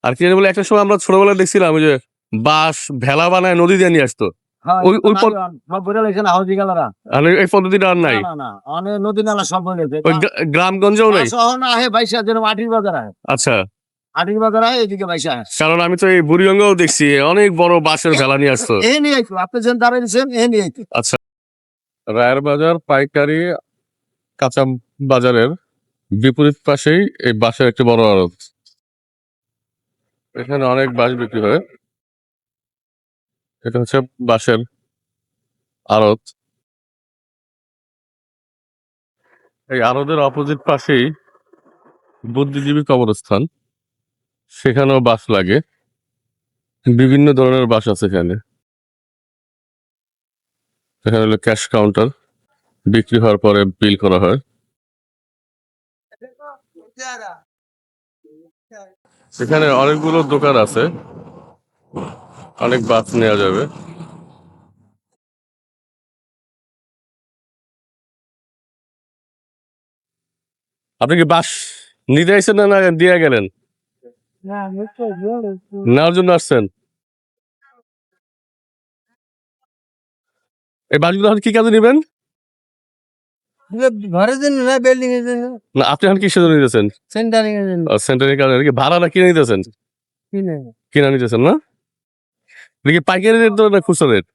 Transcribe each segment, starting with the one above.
আর কি জানি বলে একটা সময় আমরা ছোটবেলায় দেখছিলাম ওই যে বাঁশ ভেলা বানায় নদী দিয়ে নিয়ে আসতো। হ্যাঁ, ওই ওই সব বইরা লেগেছে না হাউজি গালারা। এই পদ্ধতিটা আর নাই। না না অনেক নদী নালা সব বই লেগেছে। ওই গ্রামগঞ্জেও নাই। সহ না আহে বাইশা যেন আটির বাজার আহে। আচ্ছা, আটির বাজার আহে এদিকে বাইশা আহে। কারণ আমি তো এই বুড়িগঙ্গাও দেখছি অনেক বড় বাঁশের ভেলা নিয়ে আসতো। এ নিয়ে আইতো আপনি যেন দাঁড়িয়েছেন এ নিয়ে আইতো। আচ্ছা, রায়ের বাজার পাইকারি কাঁচা বাজারের বিপরীত পাশেই এই বাঁশের একটি বড় আড়ত। এখানে অনেক বাঁশ বিক্রি হয়। এটা হচ্ছে বাঁশের আড়ত। এই আড়তের অপোজিট পাশেই বুদ্ধিজীবী কবরস্থান, সেখানেও বাঁশ লাগে। বিভিন্ন ধরনের বাঁশ আছে এখানে। এখানে হলো ক্যাশ কাউন্টার, বিক্রি হওয়ার পরে বিল করা হয়। এখানে অনেকগুলো দোকান আছে, অনেক বাস নেওয়া যাবে। আপনি কি বাস নিতে আসছেন না দিয়ে গেলেন? নেওয়ার জন্য আসছেন? এই বাসগুলো এখন কি কাজে নেবেন? ঘরের জন্য না বিল্ডিং এর জন্য না আপনি এখন কিসের জন্য নিতেছেন? সেন্টারিং এর জন্য সেন্টারের কাজে কি ভাড়া না কিনে নিতেছেন? কিনে কিনা নিতেছেন না? এটা কি পাইকারি রেট না খুচরা রেট?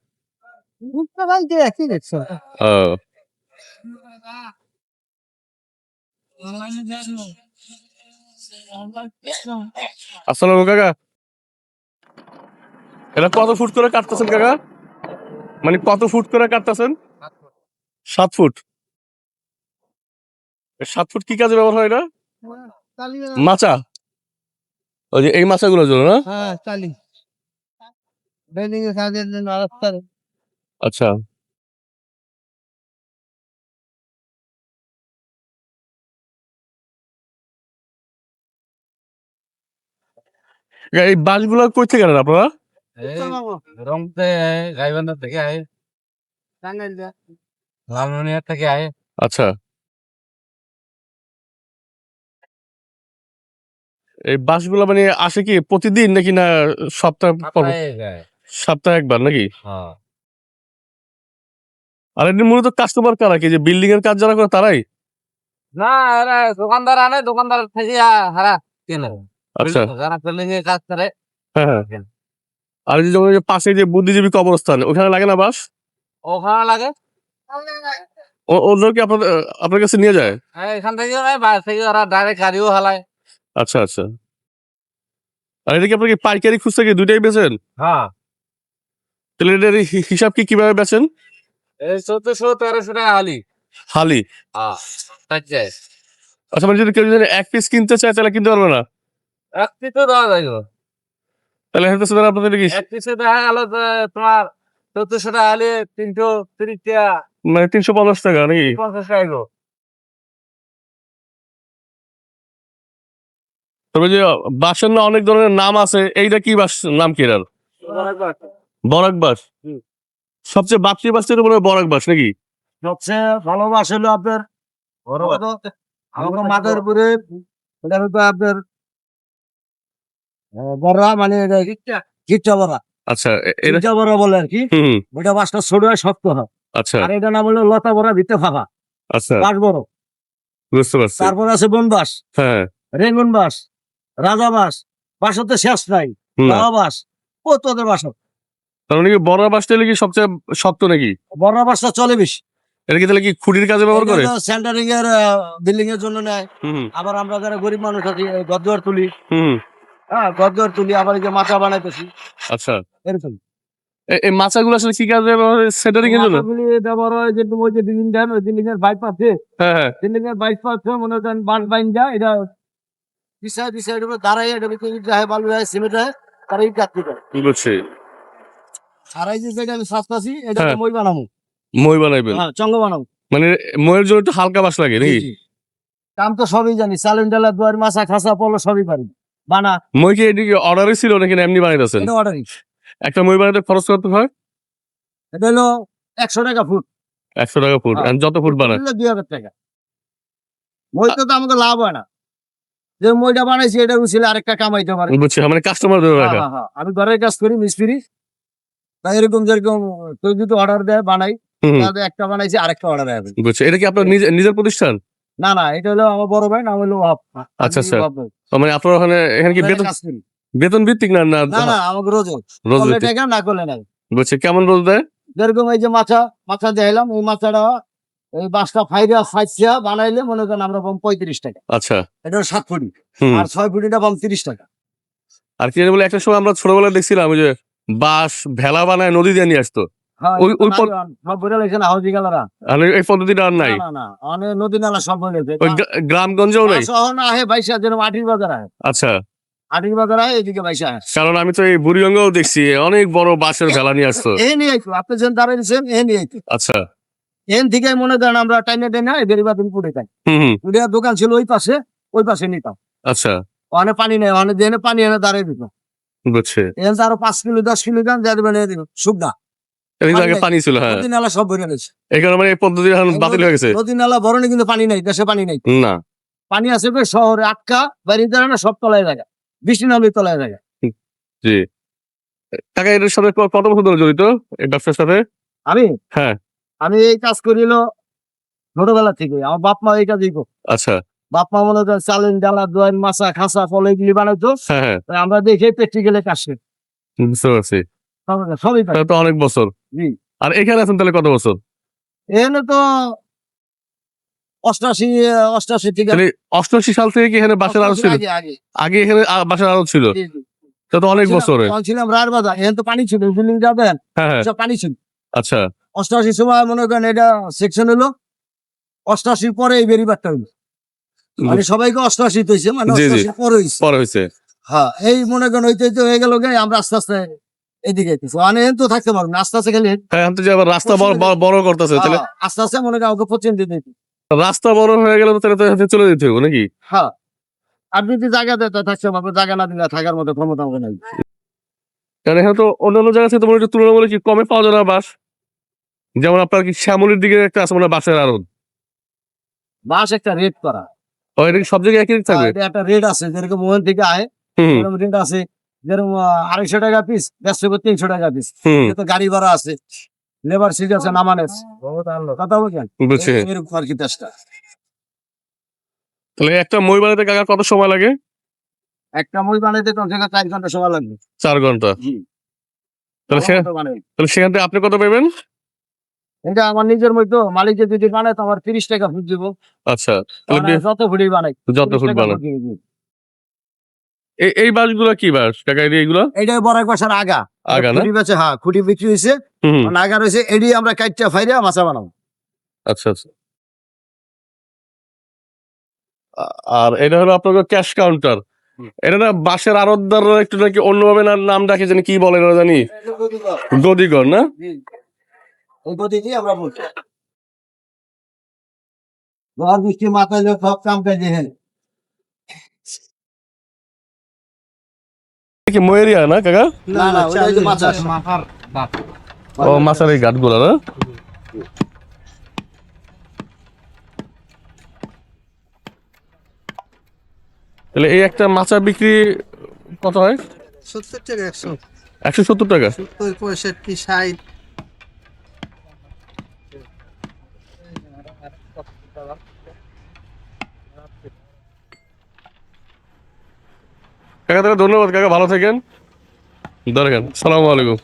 উঠতে পারছে একই দেখছো আসসালামু কাকা, এটা কত ফুট করে কাটতেছেন কাকা? মানে কত ফুট করে কাটতেছেন? 7 ফুট। 7 ফুট কি কাজে ব্যবহার হয় এটা? মাচা, ওই যে এই মাচাগুলোর জন্য না? হ্যাঁ চালি বিল্ডিং এর কাজের জন্য রাস্তার আচ্ছা, এই বাসগুলো কই থেকে আনেন আপনারা? রংতে গাইবান্ধা থেকে আয় টাঙ্গাইল লালমনিয়া থেকে আয় আচ্ছা, এই বাসগুলো মানে আসে কি প্রতিদিন নাকি না সপ্তাহ পর? সপ্তাহে একবার নাকি? আর এমনি মূলত কাস্টমার কারা, কি যে বিল্ডিং এর কাজ যারা করে তারাই? না এরা দোকানদার আনে দোকানদার থেকে হারা কেনে আচ্ছা, যারা বিল্ডিং এর কাজ করে হ্যাঁ হ্যাঁ। আর এই যে যেমন এই যে পাশে যে বুদ্ধিজীবী কবরস্থান, ওখানে লাগে না বাস? ওখানে লাগে ওদের কি আপনার কাছে নিয়ে যায়? এখান থেকে বাইরে থেকে ওরা ডাইরেক্ট গাড়িও হালায় আচ্ছা আচ্ছা। আর এটা কি আপনার কি পাইকারি খুচরা কি দুইটাই বেচেন? হ্যাঁ তাহলে এটার হিসাব কি কিভাবে বেচেন? এই 1400-1300 টাকা হালি হালি? হ্যাঁ আচ্ছা, মানে যদি কেউ যদি 1 পিস কিনতে চায় তাহলে কিনতে পারবে না? এক পিসও দেওয়া যায় তাহলে হচ্ছে তাহলে আপনাদের কি এক পিসে দেখা গেল যে তোমার 1400 টাকা হালি 330 টাকা মানে 350 টাকা নাকি? 50 টাকা গো তবে যে বাঁশের না অনেক ধরনের নাম আছে, এইটা কি বাঁশ, নাম কি এটার? বরাক বাঁশ। সবচেয়ে বাড়তি বাঁশটা মনে হয় বরাক বাঁশ নাকি? সবচেয়ে ভালো মাছ হলো আপনার আমাকে মাথার উপরে এটা হলো আপনার বড়া মানে গিট্টা বড়া আচ্ছা, এটা গিট্টা বড়া বলে আর কি হুম, ওইটা মাছটা ছোট হয় শক্ত হয় আচ্ছা আর এটা নাম হলো লতা বড়া ভিতরে ফাঁকা আচ্ছা, বাঁশ বড় বুঝতে পারছি। তারপর আছে বন বাঁশ হ্যাঁ, রেঙ্গুন বাঁশ রাজা বাঁশ বাঁশের তো শেষ নাই না লাওয়া বাঁশ কত বাঁশ তার মানে কি বড় বাঁশটা কি সবচেয়ে শক্ত নাকি? বড় বাঁশটা চলে বেশি এটা কি তাহলে কি খুঁটির কাজে ব্যবহার করে? সেন্টারিং এর বিল্ডিং এর জন্য নেয় হুম আবার আমরা যারা গরিব মানুষ আছি গদ্দার তুলি হুম, হ্যাঁ গদ্দার তুলি আবার এই যে মাথা বানাইতেছি আচ্ছা। এরকম এই মাচাগুলো আসলে কি কাজে ব্যবহার হয়? সেন্টারিং এর জন্য? মাথাগুলি ব্যবহার হয় যে ওই যে বিল্ডিং দেন ওই বিল্ডিং এর বাইপ আছে হ্যাঁ হ্যাঁ, বিল্ডিং এর বাইপ আছে মনে করেন বাঁশ বাইন যায় এটা দিশায় উপরে দাঁড়ায় এটা ভিতরে ইট যায় বালু যায় সিমেন্ট হয় তারা ইট কাটতে পারে বুঝছি। আর এই যে যেটা আমি সাজতাছি এটা হ্যাঁ, মই বানাবো মই বানাইবেন? হ্যাঁ চঙ্গ বানাবো মানে মইয়ের জন্য একটু হালকা বাঁশ লাগে নাকি? জি, জি। কাম তো সবই জানি চালুন ডালা দুয়ার মাছা খাসা পলো সবই পারি বানা মই কি এদিকে অর্ডারে ছিল নাকি না এমনি বানাইতেছেন? এটা অর্ডারিং একটা মই বানাইতে খরচ কত হয়? এটা হলো 100 টাকা ফুট 100 টাকা ফুট। হ্যাঁ। আর যত ফুট বানায়? 2000 টাকা মই তো আমাকে লাভ হয় না যে মইটা বানাইছি এটা উচিলে আরেকটা কামাইতে পারে। বুঝছি, মানে কাস্টমার ধরে রাখা। হ্যাঁ। আমি ঘরের কাজ করি মিস্ত্রি, তাই এরকম যেরকম কেউ যদি অর্ডার দেয় বানাই, হুম, তাহলে একটা বানাইছি আরেকটা অর্ডার আসবে। বুঝছি। এটা কি আপনার নিজের প্রতিষ্ঠান? না এটা হলো আমার বড় ভাই, নাম হলো ওহাব। আচ্ছা, আমি আচ্ছা। ওহাব ভাই। মানে আপনার এখানে কি ওখানে বেতন কাজ করি। বেতন ভিত্তিক না? না আমাকে রোজ রোজ করলে ভিত্তিক। টাকা, না করলে নাই। বুঝছি। কেমন রোজ দেয়? যেরকম এই যে মাছা দেখাইলাম, এই মাছাটা এই বাঁশটা ফাইছিয়া বানাইলে মনে করেন আমরা পাবো 35 টাকা। আচ্ছা। এটা 7 ফুটি, হুম। আর 6 ফুটিটা পাবো 30 টাকা। আর কি জানি বলে একটা সময় আমরা ছোটবেলায় দেখছিলাম ওই যে বাঁশ ভেলা বানায় নদী দিয়ে নিয়ে আসতো। হ্যাঁ, ওই- ওই পদ- সব বলে লেগেছে না হাউজি গালারা। আর এই পদ্ধতিটা আর নাই। না অনেক নদী নালা সব বলে ওই গ্রামগঞ্জেও নাই। শহর না আহে বাইশা, যেরকম আটির বাজার আহে, আচ্ছা। আটির বাজার আহে, এদিকে বাইশা আহে। কারণ আমি তো এই বুড়িগঙ্গাও দেখছি অনেক বড় বাঁশের ভেলা নিয়ে আসতো। এ নিয়ে আইতো, আপনি যেন দাঁড়িয়েছেন এ নিয়ে আইতো। আচ্ছা। এন থেকে মনে করেন আমরা টাইনে বেরিবা তুমি পুড়ে যাই। হুম। দোকান ছিল ওই পাশে নিতাম। আচ্ছা, ওখানে পানি নেই, ওখানে দিয়ে পানি এনে দাঁড়িয়ে দিত। বুঝছে। এখান থেকে আরো 5 কিলো 10 কিলো গান দিয়ে দেবেন শুকনা। এই পানি আগে নাই। পানি ছিল, হ্যাঁ। নদী নালা সব ভরে গেছে। এই কারণে মানে এই পদ্ধতি এখন বাতিল হয়ে গেছে। নদী নালা ভরণে কিন্তু পানি নাই, দেশে পানি নাই। না। পানি আছে শহরে আটকা, বাড়ি দাঁড়ায় না, সব তলায় জায়গা, বৃষ্টি নামলে তলায় জায়গা। জি। টাকা এর সাথে কত বছর ধরে জড়িত এই ব্যবসার সাথে? আমি হ্যাঁ। আমি এই কাজ করিল ছোটবেলা থেকে। আমার বাপ মা এই কাজই করতো। আচ্ছা। বাপ মা মনে করেন চালেন ডালা দোয়ান মাছা খাসা ফল এগুলি বানাইতো। হ্যাঁ। তাই আমরা দেখে প্র্যাকটিক্যালে কাজ করি। বুঝতে পারছি। সবই পারি। তাহলে তো অনেক বছর। জি। আর এখানে আছেন তাহলে কত বছর? এখানে তো 88 থেকে তাহলে 88 সাল থেকে কি এখানে বাসার আড়ত ছিল? আগে আগে এখানে বাসার আড়ত ছিল। জি। তা তো অনেক বছরে। তখন ছিলাম রায়ের বাজার, এখানে তো পানি ছিল, বিল্ডিং যাবেন হ্যাঁ। সব পানি ছিল। আচ্ছা। 88 সময় মনে করেন এটা সেকশন হলো, 88 পরে এই বেরিবারটা হইলো। মানে সবাইকে 88 হয়েছে, মানে জি, 88 পরে হয়েছে। পরে হয়েছে। হ্যাঁ, এই মনে করেন হইতে হয়ে গেল গে, আমরা আস্তে আস্তে এদিকে আইতেছি। মানে তো থাকতে পারবো না, আস্তে আস্তে গেলে হ্যাঁ, এখন তো যে আবার রাস্তা বড় করতেছে, তাহলে আস্তে আস্তে মনে করেন ওকে পচিন দিতে। রাস্তা বড় হয়ে গেলে তো তাহলে তো এখান থেকে চলে যেতে হবে নাকি? হ্যাঁ, আপনি যদি জায়গা দেয় থাকতে পারবো, জায়গা না দিলে থাকার মতো ক্ষমতা আমাকে নাই। কারণ এখানে তো অন্যান্য জায়গা থেকে তোমার একটু তুলনামূলক কি কমে পাওয়া যায় না বাঁশ? যেমন আপনার কি শ্যামলির দিকে একটা আছে মানে বাঁশের আড়ত। বাস একটা রেট করা, এটা কি সব জায়গায় একই rate থাকবে? এটা একটা রেট আছে, যেরকম ওখান থেকে আয় হুম, এরকম রেট আছে। যেরকম 250 টাকা পিস, 300 টাকা পিস। হুম। তো গাড়ি ভাড়া আছে, লেবার সিট আছে, নামানের কথা বলছেন, বুঝছি। এরকম আর কি চেষ্টা। তাহলে একটা মই বানাতে কাকা কত সময় লাগে? একটা মই বানাইতে কম সে কম 4 ঘন্টা সময় লাগবে। 4 ঘন্টা। জি। তাহলে আমার মতো বানাই। তাহলে সেখান থেকে আপনি কত পাবেন? এটা আমার নিজের মই তো, মালিকের যদি বানায় তো আমার 30 টাকা ফুট দিব। আচ্ছা। তাহলে মানে যত ফুটই বানাই, যত 30 ফুট টাকা বানান। ফুট দিব। এই বাঁশগুলো কি বাঁশ কাকা? এইগুলো এইটা বড় এক বাসার আগা। আগা না? খুঁটি বেচে, হ্যাঁ খুঁটি বিক্রি হয়েছে, হুম। আগা রয়েছে, এডি আমরা কাইটটা ফাইরা মাছা বানাবো। আচ্ছা। আর এটা হলো আপনার ক্যাশ কাউন্টার। এটা না বাঁশের আড়তদার একটু নাকি অন্যভাবে নাম ডাকে, জানি কি বলে না জানি, গদিঘর না? এই গতি দিয়ে আমরা বলছি ঘর বৃষ্টি মাথায় সব কাম কাজে হেন। কি ময়েরিয়া না কাকা? না ওটা হচ্ছে মাথা। ও মাছের এই ঘাটগুলো না? তাহলে এই একটা মাছা বিক্রি কত হয়? 70 টাকা 100, 170 টাকা। 70, 65, 60। কাকা তাহলে ধন্যবাদ কাকা, ভালো থাকেন। ধরেন, সালামু আলাইকুম।